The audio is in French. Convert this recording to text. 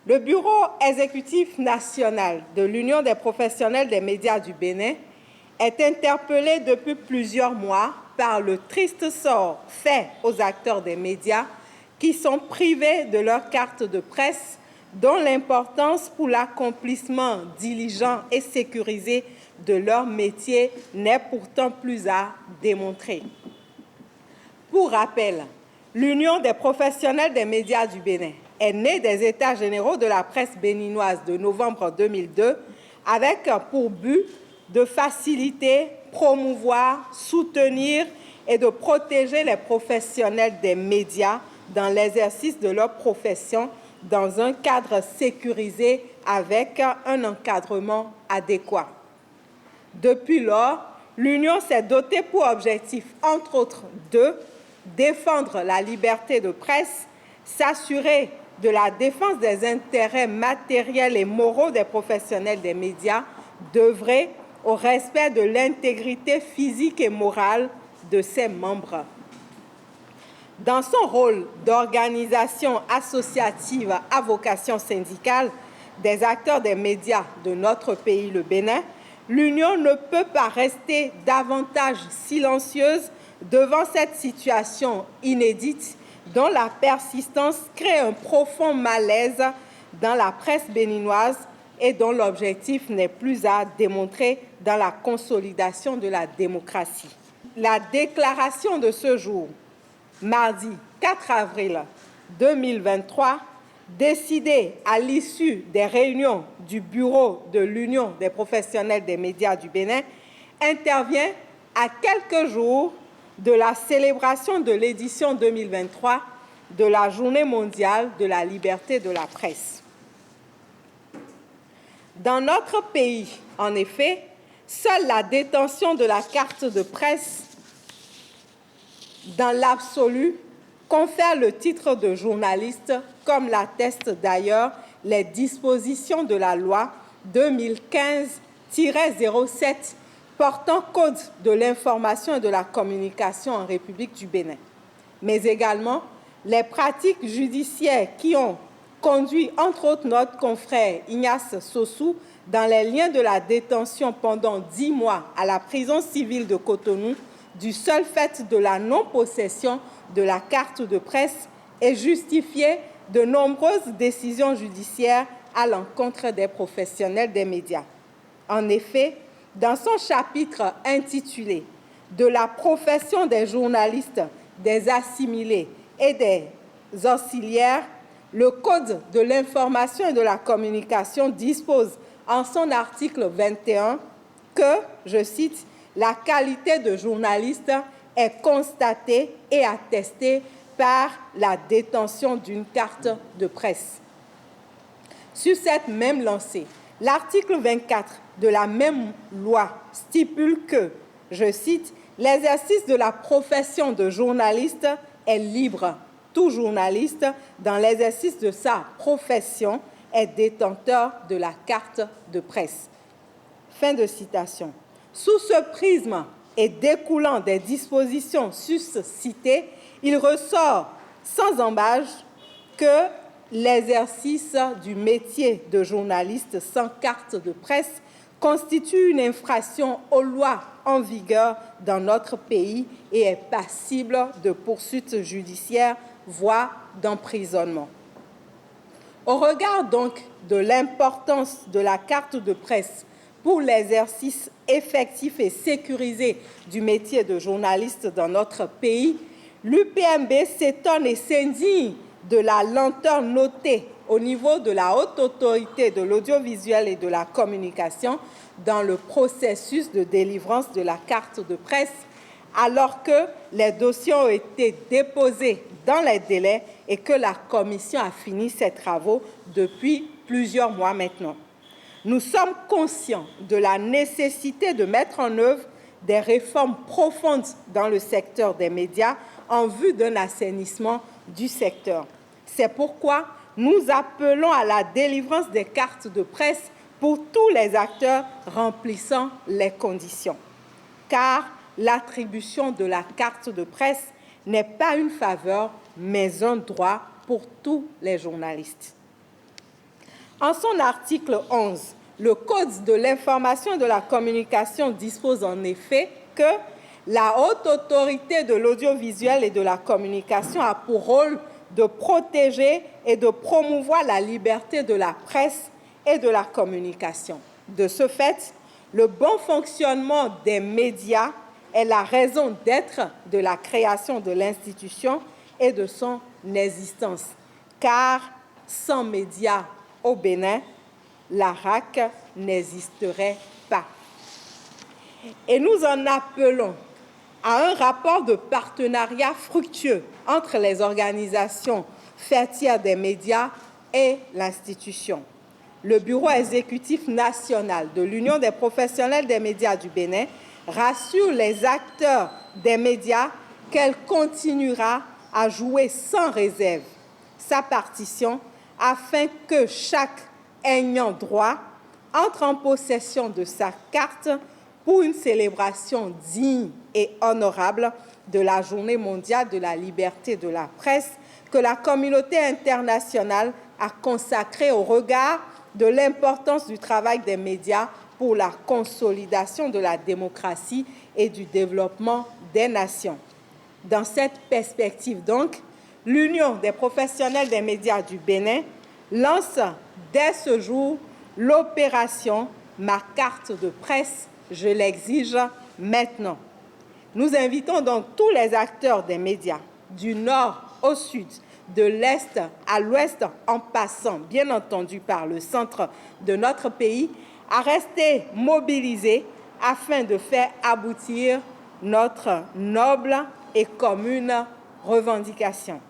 Le Bureau exécutif national de l'Union des professionnels des médias du Bénin est interpellé depuis plusieurs mois par le triste sort fait aux acteurs des médias qui sont privés de leur carte de presse, dont l'importance pour l'accomplissement diligent et sécurisé de leur métier n'est pourtant plus à démontrer. Pour rappel, l'Union des professionnels des médias du Bénin est née des États généraux de la presse béninoise de novembre 2002 avec pour but de faciliter, promouvoir, soutenir et de protéger les professionnels des médias dans l'exercice de leur profession dans un cadre sécurisé avec un encadrement adéquat. Depuis lors, l'Union s'est dotée pour objectif, entre autres, de défendre la liberté de presse, s'assurer de la défense des intérêts matériels et moraux des professionnels des médias, d'œuvrer au respect de l'intégrité physique et morale de ses membres. Dans son rôle d'organisation associative à vocation syndicale des acteurs des médias de notre pays, le Bénin, l'Union ne peut pas rester davantage silencieuse devant cette situation inédite dont la persistance crée un profond malaise dans la presse béninoise et dont l'objectif n'est plus à démontrer dans la consolidation de la démocratie. La déclaration de ce jour, mardi 4 avril 2023, décidée à l'issue des réunions du Bureau de l'Union des professionnels des médias du Bénin, intervient à quelques jours de la célébration de l'édition 2023 de la Journée mondiale de la liberté de la presse. Dans notre pays, en effet, seule la détention de la carte de presse dans l'absolu confère le titre de journaliste, comme l'attestent d'ailleurs les dispositions de la loi 2015-07 portant Code de l'information et de la communication en République du Bénin, mais également les pratiques judiciaires qui ont conduit, entre autres, notre confrère Ignace Sossou dans les liens de la détention pendant 10 mois à la prison civile de Cotonou du seul fait de la non-possession de la carte de presse et justifié de nombreuses décisions judiciaires à l'encontre des professionnels des médias. En effet, dans son chapitre intitulé « De la profession des journalistes, des assimilés et des auxiliaires », le Code de l'information et de la communication dispose en son article 21 que, je cite, « la qualité de journaliste est constatée et attestée par la détention d'une carte de presse ». Sur cette même lancée, l'article 24 de la même loi stipule que, je cite, « l'exercice de la profession de journaliste est libre. Tout journaliste, dans l'exercice de sa profession, est détenteur de la carte de presse. » Fin de citation. Sous ce prisme et découlant des dispositions suscitées, il ressort sans ambages que l'exercice du métier de journaliste sans carte de presse constitue une infraction aux lois en vigueur dans notre pays et est passible de poursuites judiciaires, voire d'emprisonnement. Au regard donc de l'importance de la carte de presse pour l'exercice effectif et sécurisé du métier de journaliste dans notre pays, l'UPMB s'étonne et s'indigne de la lenteur notée au niveau de la haute autorité de l'audiovisuel et de la communication dans le processus de délivrance de la carte de presse, alors que les dossiers ont été déposés dans les délais et que la Commission a fini ses travaux depuis plusieurs mois maintenant. Nous sommes conscients de la nécessité de mettre en œuvre des réformes profondes dans le secteur des médias en vue d'un assainissement du secteur. C'est pourquoi nous appelons à la délivrance des cartes de presse pour tous les acteurs remplissant les conditions. Car l'attribution de la carte de presse n'est pas une faveur, mais un droit pour tous les journalistes. En son article 11, le Code de l'information et de la communication dispose en effet que la haute autorité de l'audiovisuel et de la communication a pour rôle de protéger et de promouvoir la liberté de la presse et de la communication. De ce fait, le bon fonctionnement des médias est la raison d'être de la création de l'institution et de son existence. Car sans médias au Bénin, la RAC n'existerait pas. Et nous en appelons à un rapport de partenariat fructueux entre les organisations faîtières des médias et l'institution. Le Bureau exécutif national de l'Union des professionnels des médias du Bénin rassure les acteurs des médias qu'elle continuera à jouer sans réserve sa partition afin que chaque ayant droit entre en possession de sa carte pour une célébration digne et honorable de la Journée mondiale de la liberté de la presse que la communauté internationale a consacrée au regard de l'importance du travail des médias pour la consolidation de la démocratie et du développement des nations. Dans cette perspective, donc, l'Union des professionnels des médias du Bénin lance dès ce jour l'opération « Ma carte de presse, je l'exige maintenant ». Nous invitons donc tous les acteurs des médias, du nord au sud, de l'est à l'ouest, en passant, bien entendu, par le centre de notre pays, à rester mobilisés afin de faire aboutir notre noble et commune revendication.